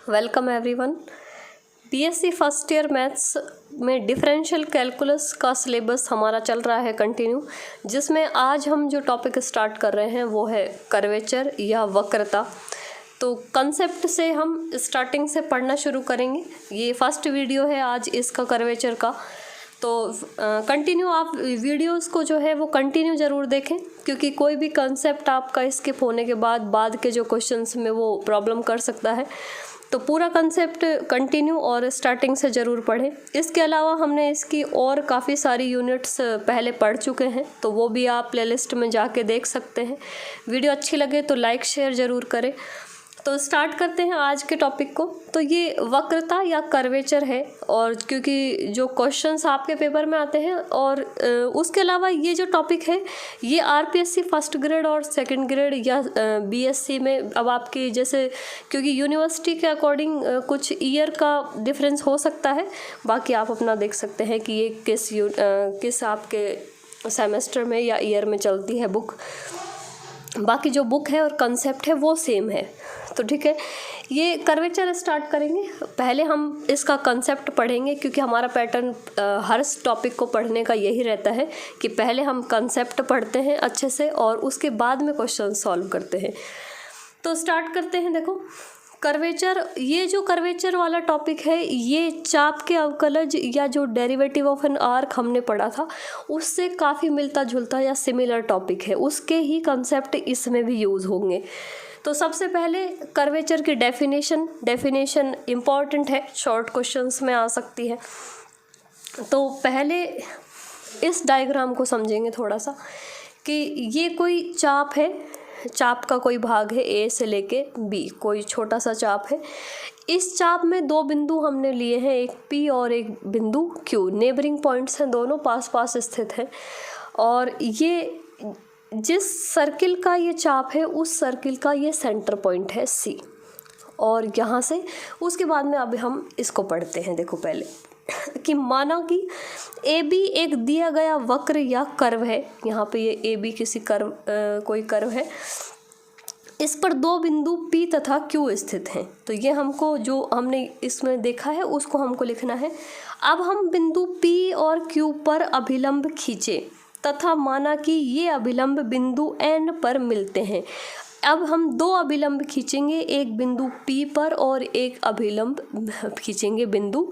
Welcome everyone. BSc first year maths में differential calculus का syllabus हमारा चल रहा है कंटिन्यू, जिसमें आज हम जो टॉपिक स्टार्ट कर रहे हैं वो है कर्वेचर या वक्रता। तो कंसेप्ट से हम स्टार्टिंग से पढ़ना शुरू करेंगे। ये फर्स्ट वीडियो है आज इसका कर्वेचर का, तो कंटिन्यू आप वीडियोस को जो है वो कंटिन्यू ज़रूर देखें, क्योंकि कोई भी कंसेप्ट आपका स्किप होने के बाद के जो क्वेश्चंस में वो प्रॉब्लम कर सकता है। तो पूरा कंसेप्ट कंटिन्यू और स्टार्टिंग से ज़रूर पढ़ें। इसके अलावा हमने इसकी और काफ़ी सारी यूनिट्स पहले पढ़ चुके हैं, तो वो भी आप प्लेलिस्ट में जाके देख सकते हैं। वीडियो अच्छी लगे तो लाइक शेयर ज़रूर करें। तो स्टार्ट करते हैं आज के टॉपिक को। तो ये वक्रता या कर्वेचर है, और क्योंकि जो क्वेश्चंस आपके पेपर में आते हैं, और उसके अलावा ये जो टॉपिक है ये आरपीएससी फर्स्ट ग्रेड और सेकंड ग्रेड या बीएससी में अब आपकी जैसे, क्योंकि यूनिवर्सिटी के अकॉर्डिंग कुछ ईयर का डिफरेंस हो सकता है। बाकी आप अपना देख सकते हैं कि ये किस आपके सेमेस्टर में या ईयर में चलती है बुक। बाकी जो बुक है और कंसेप्ट है वो सेम है। तो ठीक है, ये कर्वेचर स्टार्ट करेंगे। पहले हम इसका कंसेप्ट पढ़ेंगे, क्योंकि हमारा पैटर्न हर टॉपिक को पढ़ने का यही रहता है कि पहले हम कंसेप्ट पढ़ते हैं अच्छे से और उसके बाद में क्वेश्चन सॉल्व करते हैं। तो स्टार्ट करते हैं। देखो, कर्वेचर, ये जो कर्वेचर वाला टॉपिक है ये चाप के अवकलज या जो डेरिवेटिव ऑफ एन आर्क हमने पढ़ा था उससे काफ़ी मिलता जुलता या सिमिलर टॉपिक है। उसके ही इसमें भी यूज़ होंगे। तो सबसे पहले कर्वेचर की डेफिनेशन इम्पॉर्टेंट है, शॉर्ट क्वेश्चंस में आ सकती है। तो पहले इस डायग्राम को समझेंगे थोड़ा सा कि ये कोई चाप है, चाप का कोई भाग है ए से लेके बी, कोई छोटा सा चाप है। इस चाप में दो बिंदु हमने लिए हैं, एक पी और एक बिंदु क्यू। नेबरिंग पॉइंट्स हैं, दोनों पास पास स्थित हैं। और ये जिस सर्किल का ये चाप है उस सर्किल का ये सेंटर पॉइंट है सी। और यहाँ से उसके बाद में अब हम इसको पढ़ते हैं। देखो पहले कि माना कि ए बी एक दिया गया वक्र या कर्व है। यहाँ पे ये ए बी किसी कर्व कोई कर्व है। इस पर दो बिंदु P तथा Q स्थित हैं। तो ये हमको जो हमने इसमें देखा है उसको हमको लिखना है। अब हम बिंदु P और Q पर अभिलंब खींचे तथा माना कि ये अभिलंब बिंदु N पर मिलते हैं। अब हम दो अभिलंब खींचेंगे, एक बिंदु P पर और एक अभिलंब खींचेंगे बिंदु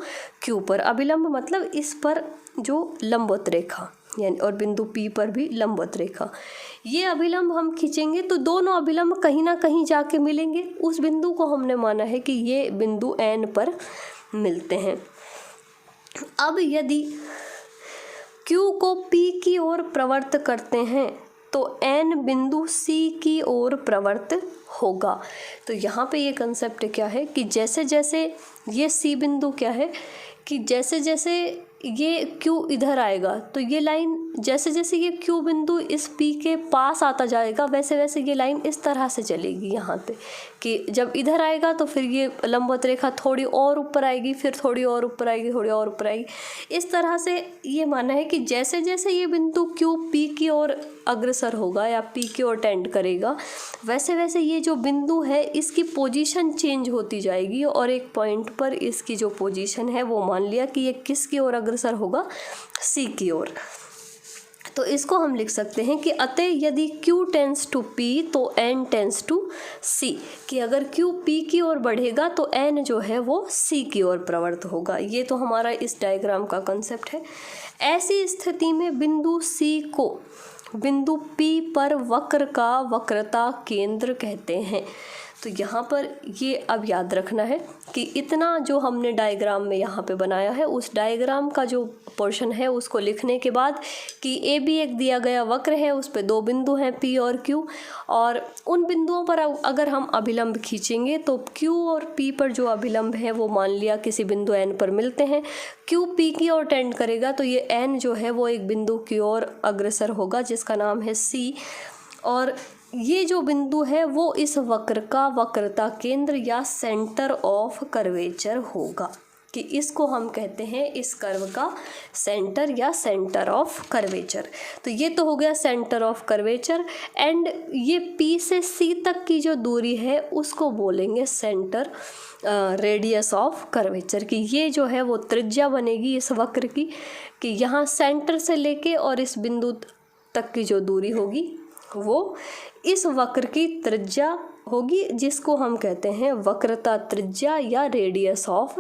Q पर। अभिलंब मतलब इस पर जो लंबवत रेखा, यानी और बिंदु P पर भी लंबवत रेखा। ये अभिलंब हम खींचेंगे तो दोनों अभिलंब कहीं ना कहीं जाके मिलेंगे। उस बिंदु को हमने माना है कि ये बिंदु N पर मिलते हैं। अब यदि Q को P की ओर प्रवृत्त करते हैं तो N बिंदु C की ओर प्रवृत्त होगा। तो यहाँ पे ये कंसेप्ट क्या है कि जैसे जैसे ये C बिंदु क्या है कि जैसे जैसे ये Q इधर आएगा तो ये लाइन, जैसे जैसे ये Q बिंदु इस P के पास आता जाएगा वैसे वैसे ये लाइन इस तरह से चलेगी यहाँ पे, कि जब इधर आएगा तो फिर ये लंबवत रेखा थोड़ी और ऊपर आएगी, फिर थोड़ी और ऊपर आएगी, थोड़ी और ऊपर आएगी। इस तरह से ये माना है कि जैसे जैसे ये बिंदु Q P की ओर अग्रसर होगा या P की ओर टेंड करेगा, वैसे वैसे ये जो बिंदु है इसकी पोजीशन चेंज होती जाएगी। और एक पॉइंट पर इसकी जो पोजीशन है वो मान लिया कि ये किस की ओर अग्रसर होगा, C की ओर। तो इसको हम लिख सकते हैं कि अतः यदि Q टेंस टू P तो N टेंस टू C, कि अगर Q P की ओर बढ़ेगा तो N जो है वो C की ओर प्रवृत्त होगा। ये तो हमारा इस डायग्राम का कंसेप्ट है। ऐसी स्थिति में बिंदु C को बिंदु P पर वक्र का वक्रता केंद्र कहते हैं। तो यहाँ पर ये अब याद रखना है कि इतना जो हमने डायग्राम में यहाँ पे बनाया है उस डायग्राम का जो पोर्शन है उसको लिखने के बाद कि ए बी एक दिया गया वक्र है, उस पे दो बिंदु हैं P और Q, और उन बिंदुओं पर अगर हम अभिलंब खींचेंगे तो Q और P पर जो अभिलंब है वो मान लिया किसी बिंदु N पर मिलते हैं। Q P की ओर टेंड करेगा तो ये N जो है वो एक बिंदु की ओर अग्रसर होगा जिसका नाम है C, और ये जो बिंदु है वो इस वक्र का वक्रता केंद्र या सेंटर ऑफ कर्वेचर होगा। कि इसको हम कहते हैं इस कर्व का सेंटर या सेंटर ऑफ कर्वेचर। तो ये तो हो गया सेंटर ऑफ कर्वेचर। एंड ये P से C तक की जो दूरी है उसको बोलेंगे सेंटर रेडियस ऑफ कर्वेचर, कि ये जो है वो त्रिज्या बनेगी इस वक्र की, कि यहाँ सेंटर से लेके और इस बिंदु तक की जो दूरी होगी वो इस वक्र की त्रिज्या होगी, जिसको हम कहते हैं वक्रता त्रिज्या या रेडियस ऑफ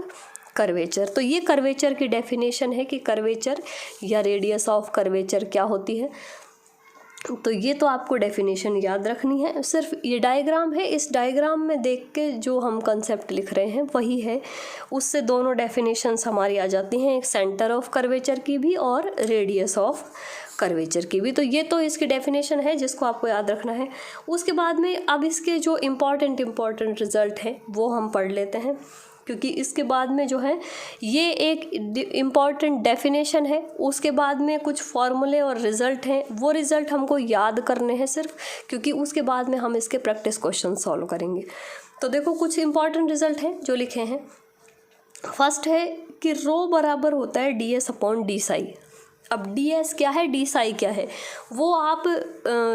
कर्वेचर। तो ये कर्वेचर की डेफिनेशन है कि कर्वेचर या रेडियस ऑफ कर्वेचर क्या होती है। तो ये तो आपको डेफिनेशन याद रखनी है। सिर्फ ये डायग्राम है, इस डायग्राम में देख के जो हम कंसेप्ट लिख रहे हैं वही है, उससे दोनों डेफिनेशंस हमारी आ जाती हैं, एक सेंटर ऑफ कर्वेचर की भी और रेडियस ऑफ कर्वेचर की भी। तो ये तो इसकी डेफिनेशन है जिसको आपको याद रखना है। उसके बाद में अब इसके जो इम्पॉर्टेंट रिजल्ट हैं वो हम पढ़ लेते हैं, क्योंकि इसके बाद में जो है ये एक इम्पॉर्टेंट डेफिनेशन है, उसके बाद में कुछ फॉर्मूले और रिज़ल्ट हैं, वो रिज़ल्ट हमको याद करने हैं सिर्फ, क्योंकि उसके बाद में हम इसके प्रैक्टिस क्वेश्चन सॉल्व करेंगे। तो देखो कुछ इम्पॉर्टेंट रिज़ल्ट हैं जो लिखे हैं। फर्स्ट है कि रो बराबर होता है ds अपॉन डी साई। अब ds क्या है, डी साई क्या है, वो आप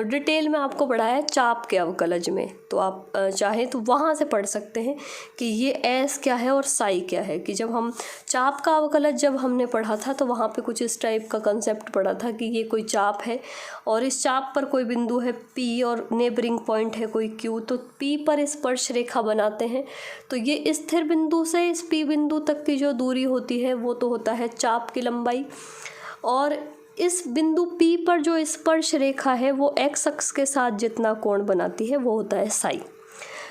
डिटेल में आपको पढ़ाया है चाप के अवकलज में, तो आप चाहें तो वहाँ से पढ़ सकते हैं कि ये s क्या है और साई क्या है। कि जब हम चाप का अवकलज जब हमने पढ़ा था तो वहाँ पे कुछ इस टाइप का कंसेप्ट पढ़ा था कि ये कोई चाप है और इस चाप पर कोई बिंदु है P और नेबरिंग पॉइंट है कोई Q, तो P पर स्पर्श रेखा बनाते हैं। तो ये स्थिर बिंदु से इस P बिंदु तक की जो दूरी होती है वो तो होता है चाप की लंबाई, और इस बिंदु P पर जो स्पर्श रेखा है वो x अक्ष के साथ जितना कोण बनाती है वो होता है साई।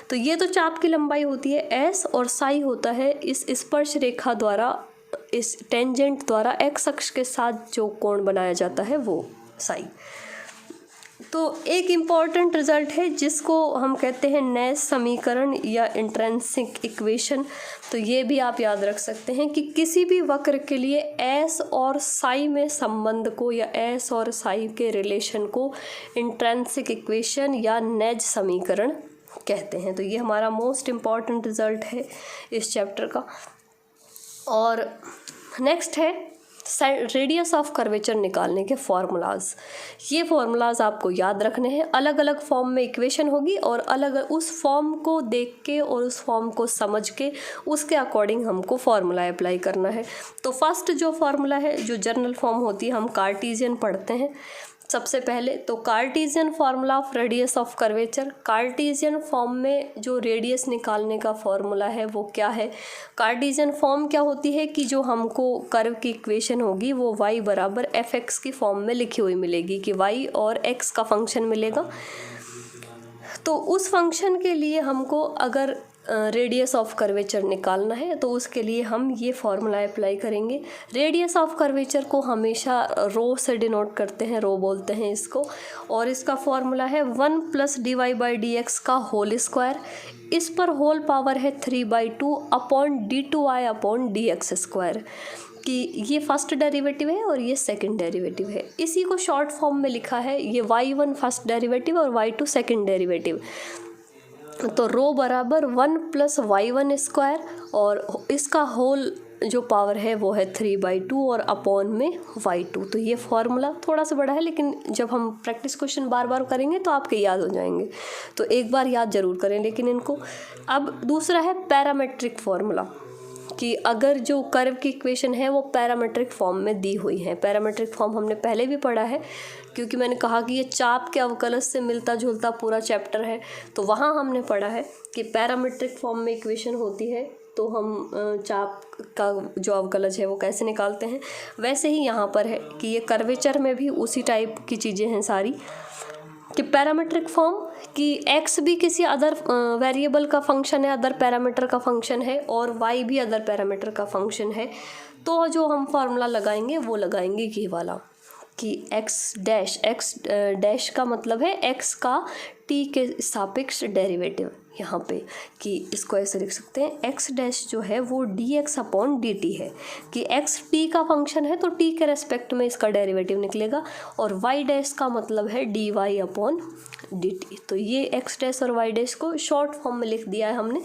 तो ये तो चाप की लंबाई होती है s, और साई होता है इस स्पर्श रेखा द्वारा, इस टेंजेंट द्वारा x अक्ष के साथ जो कोण बनाया जाता है वो साई। तो एक इम्पॉर्टेंट रिजल्ट है जिसको हम कहते हैं नैश समीकरण या इंट्रिंसिक इक्वेशन। तो ये भी आप याद रख सकते हैं कि किसी भी वक्र के लिए s और साई में संबंध को या s और साई के रिलेशन को इंट्रिंसिक इक्वेशन या नैश समीकरण कहते हैं। तो ये हमारा मोस्ट इम्पॉर्टेंट रिजल्ट है इस चैप्टर का। और नेक्स्ट है रेडियस ऑफ कर्वेचर निकालने के फॉर्मूलाज। ये फॉर्मूलाज आपको याद रखने हैं, अलग अलग फॉर्म में इक्वेशन होगी और अलग उस फॉर्म को देख के और उस फॉर्म को समझ के उसके अकॉर्डिंग हमको फार्मूला अप्लाई करना है। तो फर्स्ट जो फार्मूला है, जो जनरल फॉर्म होती है, हम कार्टेशियन पढ़ते हैं सबसे पहले। तो Cartesian formula of radius of curvature, Cartesian form में जो रेडियस निकालने का फॉर्मूला है वो क्या है। कार्टेशियन फॉर्म क्या होती है कि जो हमको कर्व की इक्वेशन होगी वो y बराबर fx की फॉर्म में लिखी हुई मिलेगी, कि y और x का फंक्शन मिलेगा। तो उस फंक्शन के लिए हमको अगर रेडियस ऑफ कर्वेचर निकालना है तो उसके लिए हम ये फॉर्मूला अप्लाई करेंगे। रेडियस ऑफ कर्वेचर को हमेशा रो से डिनोट करते हैं, रो बोलते हैं इसको, और इसका फॉर्मूला है 1 + dy/dx का होल स्क्वायर, इस पर होल पावर है 3/2 upon d2i upon dx square, कि ये फर्स्ट डेरिवेटिव है और ये सेकंड डेरिवेटिव है। इसी को शॉर्ट फॉर्म में लिखा है, ये y1 फर्स्ट डेरिवेटिव और y2 सेकंड डेरिवेटिव। तो रो बराबर 1 + y1 स्क्वायर और इसका होल जो पावर है वो है 3/2 और अपॉन में y2। तो ये फार्मूला थोड़ा सा बड़ा है, लेकिन जब हम प्रैक्टिस क्वेश्चन बार बार करेंगे तो आपके याद हो जाएंगे, तो एक बार याद जरूर करें लेकिन इनको। अब दूसरा है पैरामेट्रिक फार्मूला, कि अगर जो कर्व की इक्वेशन है वो पैरामेट्रिक फॉर्म में दी हुई है। पैरामेट्रिक फॉर्म हमने पहले भी पढ़ा है, क्योंकि मैंने कहा कि ये चाप के अवकलज से मिलता जुलता पूरा चैप्टर है, तो वहाँ हमने पढ़ा है कि पैरामेट्रिक फॉर्म में इक्वेशन होती है तो हम चाप का जो अवकलज है वो कैसे निकालते हैं। वैसे ही यहाँ पर है कि ये कर्वेचर में भी उसी टाइप की चीज़ें हैं सारी, कि पैरामेट्रिक फॉर्म कि x भी किसी अदर वेरिएबल का फंक्शन है, अदर पैरामीटर का फंक्शन है, और y भी अदर पैरामीटर का फंक्शन है। तो जो हम फार्मूला लगाएंगे वो लगाएंगे ये वाला, कि x डैश का मतलब है x का t के सापेक्ष डेरिवेटिव यहाँ पे, कि इसको ऐसे लिख सकते हैं x डैश जो है वो dx अपॉन dt है, कि x t का फंक्शन है तो t के रेस्पेक्ट में इसका डेरिवेटिव निकलेगा, और y डैश का मतलब है dy अपॉन dt। तो ये x डैश और y डैश को शॉर्ट फॉर्म में लिख दिया है हमने।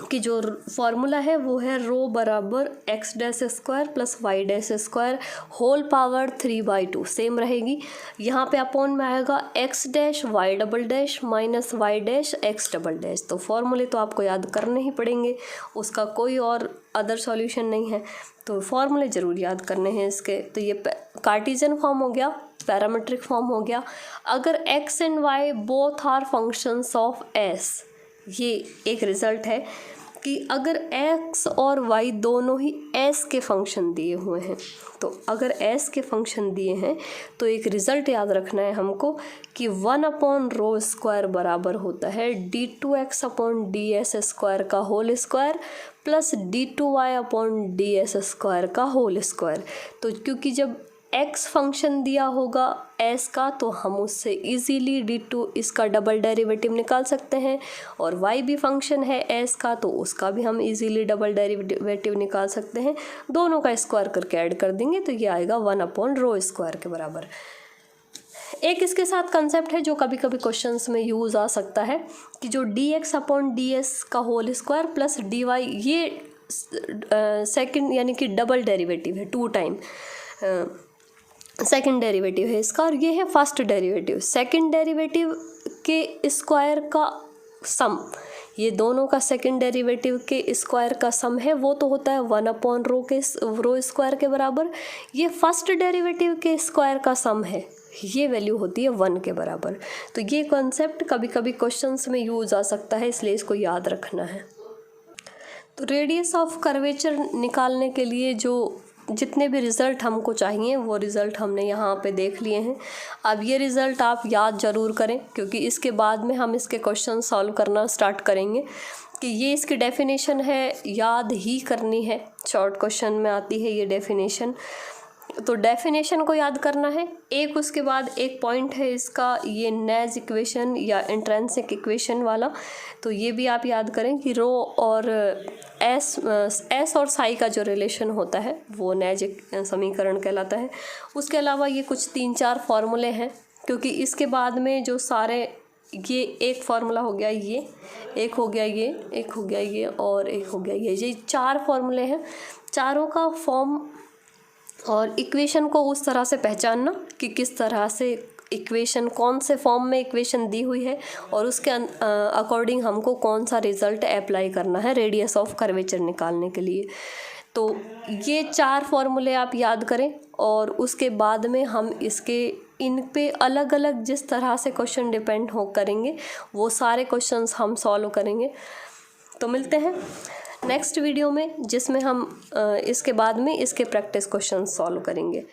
कि जो फॉर्मूला है वो है रो बराबर x dash square plus y dash square whole power 3/2 same रहेगी। यहाँ पे अपॉन में आएगा x dash y double dash minus y dash x double dash. तो फॉर्मूले तो आपको याद करने ही पड़ेंगे, उसका कोई और अदर सॉल्यूशन नहीं है, तो फॉर्मूले ज़रूर याद करने हैं इसके। तो ये कार्टेशियन फॉर्म हो गया, पैरामीट्रिक फॉर्म हो गया। अगर x and y both are functions of s, ये एक रिज़ल्ट है कि अगर x और y दोनों ही s के फंक्शन दिए हुए हैं, तो अगर s के फंक्शन दिए हैं तो एक रिज़ल्ट याद रखना है हमको कि 1/ρ² बराबर होता है d2x/ds² का होल स्क्वायर प्लस d2y/ds² का होल स्क्वायर। तो क्योंकि जब x फंक्शन दिया होगा s का, तो हम उससे इजीली d2 इसका डबल डेरिवेटिव निकाल सकते हैं, और y भी फंक्शन है s का, तो उसका भी हम इजीली डबल डेरिवेटिव निकाल सकते हैं। दोनों का स्क्वायर करके ऐड कर देंगे तो ये आएगा 1/ρ² के बराबर। एक इसके साथ कंसेप्ट है जो कभी कभी क्वेश्चंस में यूज़ आ सकता है कि जो dx/ds का होल स्क्वायर प्लस dy, ये सेकंड यानी कि डबल डेरिवेटिव है, 2 टाइम सेकंड डेरिवेटिव है इसका, और ये है फर्स्ट डेरिवेटिव। सेकंड डेरिवेटिव के स्क्वायर का सम, ये दोनों का सेकंड डेरिवेटिव के स्क्वायर का सम है, वो तो होता है 1/ρ² के बराबर। ये फर्स्ट डेरिवेटिव के स्क्वायर का सम है, ये वैल्यू होती है 1 के बराबर। तो ये कॉन्सेप्ट कभी कभी क्वेश्चंस में यूज़ आ सकता है, इसलिए इसको याद रखना है। तो रेडियस ऑफ कर्वेचर निकालने के लिए जो जितने भी रिज़ल्ट हमको चाहिए वो रिज़ल्ट हमने यहाँ पे देख लिए हैं। अब ये रिज़ल्ट आप याद ज़रूर करें, क्योंकि इसके बाद में हम इसके क्वेश्चन सॉल्व करना स्टार्ट करेंगे कि ये इसकी डेफिनेशन है, याद ही करनी है, शॉर्ट क्वेश्चन में आती है ये डेफिनेशन। तो डेफिनेशन को याद करना है एक, उसके बाद एक पॉइंट है इसका ये नेज इक्वेशन या इंट्रिंसिक इक्वेशन वाला, तो ये भी आप याद करें कि रो और एस और साई का जो रिलेशन होता है वो नेज समीकरण कहलाता है। उसके अलावा ये कुछ 3-4 फार्मूले हैं, क्योंकि इसके बाद में जो सारे, ये एक फार्मूला हो गया, ये एक हो गया, ये एक हो गया, ये और एक हो गया, ये 4 फार्मूले हैं। चारों का फॉर्म और इक्वेशन को उस तरह से पहचानना कि किस तरह से इक्वेशन, कौन से फॉर्म में इक्वेशन दी हुई है, और उसके अकॉर्डिंग हमको कौन सा रिज़ल्ट अप्लाई करना है रेडियस ऑफ कर्वेचर निकालने के लिए। तो ये 4 फार्मूले आप याद करें, और उसके बाद में हम इसके इन पे अलग अलग जिस तरह से क्वेश्चन डिपेंड हो करेंगे वो सारे क्वेश्चंस हम सॉल्व करेंगे। तो मिलते हैं नेक्स्ट वीडियो में, जिसमें हम इसके बाद में इसके प्रैक्टिस क्वेश्चन सॉल्व करेंगे।